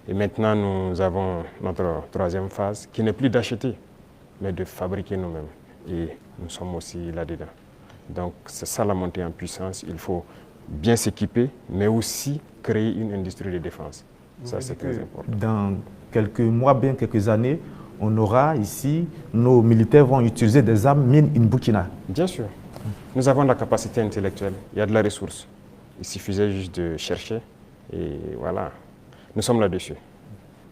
Et maintenant, nous avons notre troisième phase qui n'est plus d'acheter, mais de fabriquer nous-mêmes. Et nous sommes aussi là-dedans. Donc c'est ça la montée en puissance. Il faut bien s'équiper, mais aussi créer une industrie de défense. Ça, c'est très important. Dans quelques mois, bien quelques années, on aura ici, nos militaires vont utiliser des armes mine in Burkina. Bien sûr. Nous avons la capacité intellectuelle, il y a de la ressource. Il suffisait juste de chercher et voilà. Nous sommes là-dessus.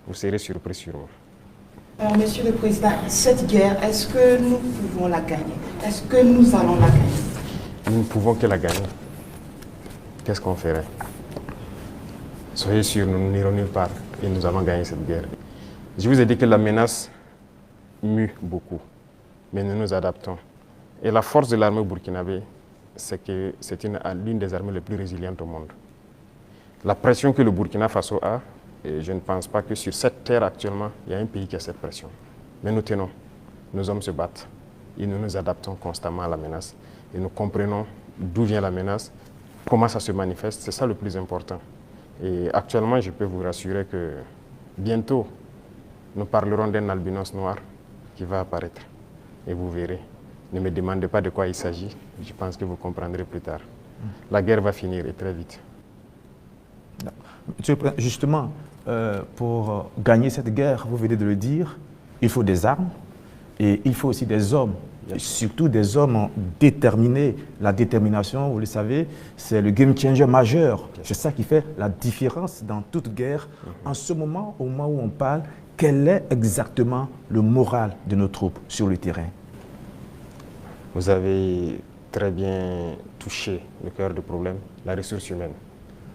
Vous serez surpris sûrement. Alors, Monsieur le Président, cette guerre, est-ce que nous pouvons la gagner? Est-ce que nous allons la gagner? Nous ne pouvons que la gagner. Qu'est-ce qu'on ferait? Soyez sûrs, nous n'irons nulle part et nous allons gagner cette guerre. Je vous ai dit que la menace mue beaucoup, mais nous nous adaptons. Et la force de l'armée burkinabé, c'est que c'est l'une des armées les plus résilientes au monde. La pression que le Burkina Faso a, et je ne pense pas que sur cette terre actuellement, il y a un pays qui a cette pression. Mais nous tenons, nos hommes se battent et nous nous adaptons constamment à la menace. Et nous comprenons d'où vient la menace, comment ça se manifeste, c'est ça le plus important. Et actuellement, je peux vous rassurer que bientôt, nous parlerons d'un albinos noir qui va apparaître. Et vous verrez. Ne me demandez pas de quoi il s'agit, je pense que vous comprendrez plus tard. La guerre va finir et très vite. Justement, pour gagner cette guerre, vous venez de le dire, il faut des armes et il faut aussi des hommes, et surtout des hommes déterminés. La détermination, vous le savez, c'est le game changer majeur. C'est ça qui fait la différence dans toute guerre. En ce moment, au moment où on parle, quel est exactement le moral de nos troupes sur le terrain? Vous avez très bien touché le cœur du problème, la ressource humaine.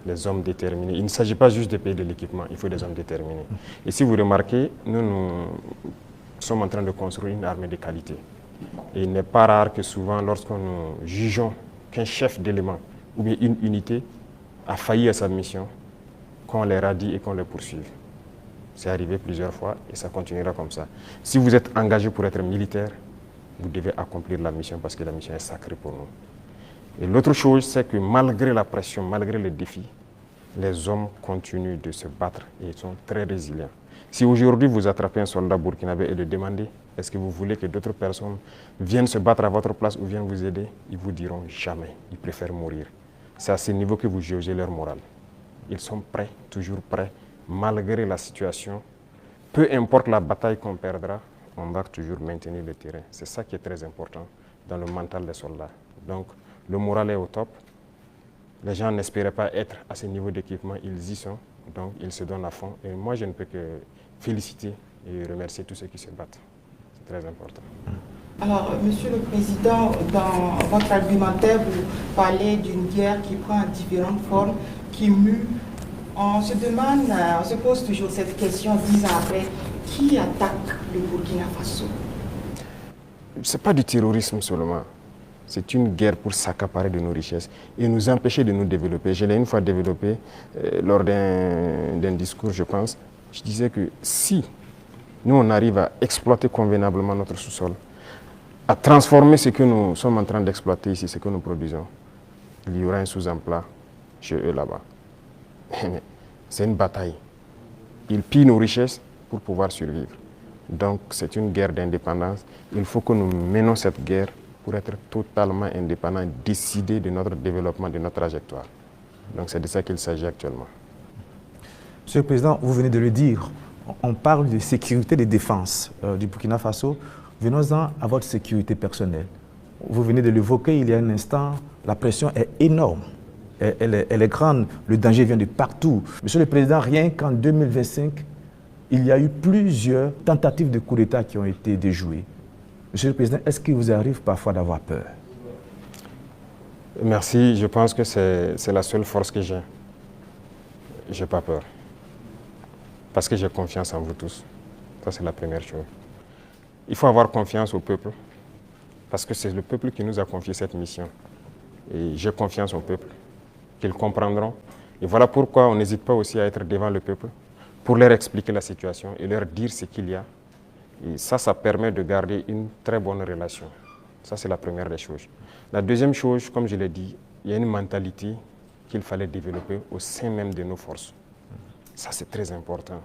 Les hommes déterminés. Il ne s'agit pas juste de payer de l'équipement, il faut des hommes déterminés. Et si vous remarquez, nous sommes en train de construire une armée de qualité. Et il n'est pas rare que souvent, lorsque nous jugeons qu'un chef d'élément ou bien une unité a failli à sa mission, qu'on les radie et qu'on les poursuive. C'est arrivé plusieurs fois et ça continuera comme ça. Si vous êtes engagé pour être militaire, vous devez accomplir la mission parce que la mission est sacrée pour nous. Et l'autre chose, c'est que malgré la pression, malgré les défis, les hommes continuent de se battre et ils sont très résilients. Si aujourd'hui vous attrapez un soldat burkinabé et le demandez, est-ce que vous voulez que d'autres personnes viennent se battre à votre place ou viennent vous aider, ils vous diront jamais, ils préfèrent mourir. C'est à ce niveau que vous jaugez leur morale. Ils sont prêts, toujours prêts, malgré la situation. Peu importe la bataille qu'on perdra, on va toujours maintenir le terrain. C'est ça qui est très important dans le mental des soldats. Donc, le moral est au top. Les gens n'espéraient pas être à ce niveau d'équipement, ils y sont. Donc, ils se donnent à fond. Et moi, je ne peux que féliciter et remercier tous ceux qui se battent. C'est très important. Alors, Monsieur le Président, dans votre argumentaire, vous parlez d'une guerre qui prend différentes formes, qui mue. On se demande, on se pose toujours cette question 10 ans après, qui attaque le Burkina Faso? Ce n'est pas du terrorisme seulement. C'est une guerre pour s'accaparer de nos richesses et nous empêcher de nous développer. Je l'ai une fois développé lors d'un discours, je pense. Je disais que si nous, on arrive à exploiter convenablement notre sous-sol, à transformer ce que nous sommes en train d'exploiter ici, ce que nous produisons, il y aura un sous-emploi chez eux là-bas. C'est une bataille. Ils pillent nos richesses pour pouvoir survivre. Donc c'est une guerre d'indépendance. Il faut que nous menons cette guerre pour être totalement indépendants, décider de notre développement, de notre trajectoire. Donc c'est de ça qu'il s'agit actuellement. Monsieur le Président, vous venez de le dire, on parle de sécurité et de défense du Burkina Faso. Venons-en à votre sécurité personnelle. Vous venez de l'évoquer il y a un instant, la pression est énorme. Elle est grande, le danger vient de partout. Monsieur le Président, rien qu'en 2025, il y a eu plusieurs tentatives de coup d'État qui ont été déjouées. Monsieur le Président, est-ce qu'il vous arrive parfois d'avoir peur? Merci, je pense que c'est la seule force que j'ai. Je n'ai pas peur. Parce que j'ai confiance en vous tous. Ça, c'est la première chose. Il faut avoir confiance au peuple. Parce que c'est le peuple qui nous a confié cette mission. Et j'ai confiance au peuple, qu'ils comprendront. Et voilà pourquoi on n'hésite pas aussi à être devant le peuple, pour leur expliquer la situation et leur dire ce qu'il y a. Et ça permet de garder une très bonne relation. Ça, c'est la première des choses. La deuxième chose, comme je l'ai dit, il y a une mentalité qu'il fallait développer au sein même de nos forces. Ça, c'est très important.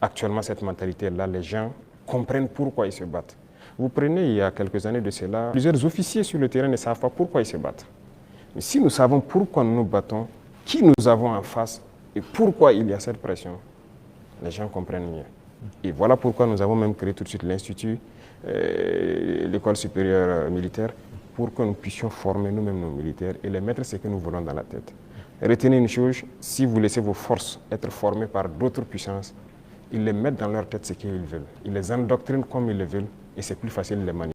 Actuellement, cette mentalité-là, les gens comprennent pourquoi ils se battent. Vous prenez, il y a quelques années de cela, plusieurs officiers sur le terrain ne savent pas pourquoi ils se battent. Mais si nous savons pourquoi nous nous battons, qui nous avons en face et pourquoi il y a cette pression, les gens comprennent mieux. Et voilà pourquoi nous avons même créé tout de suite l'Institut, l'école supérieure militaire, pour que nous puissions former nous-mêmes nos militaires et les mettre ce que nous voulons dans la tête. Retenez une chose, si vous laissez vos forces être formées par d'autres puissances, ils les mettent dans leur tête ce qu'ils veulent. Ils les endoctrinent comme ils le veulent et c'est plus facile de les manipuler.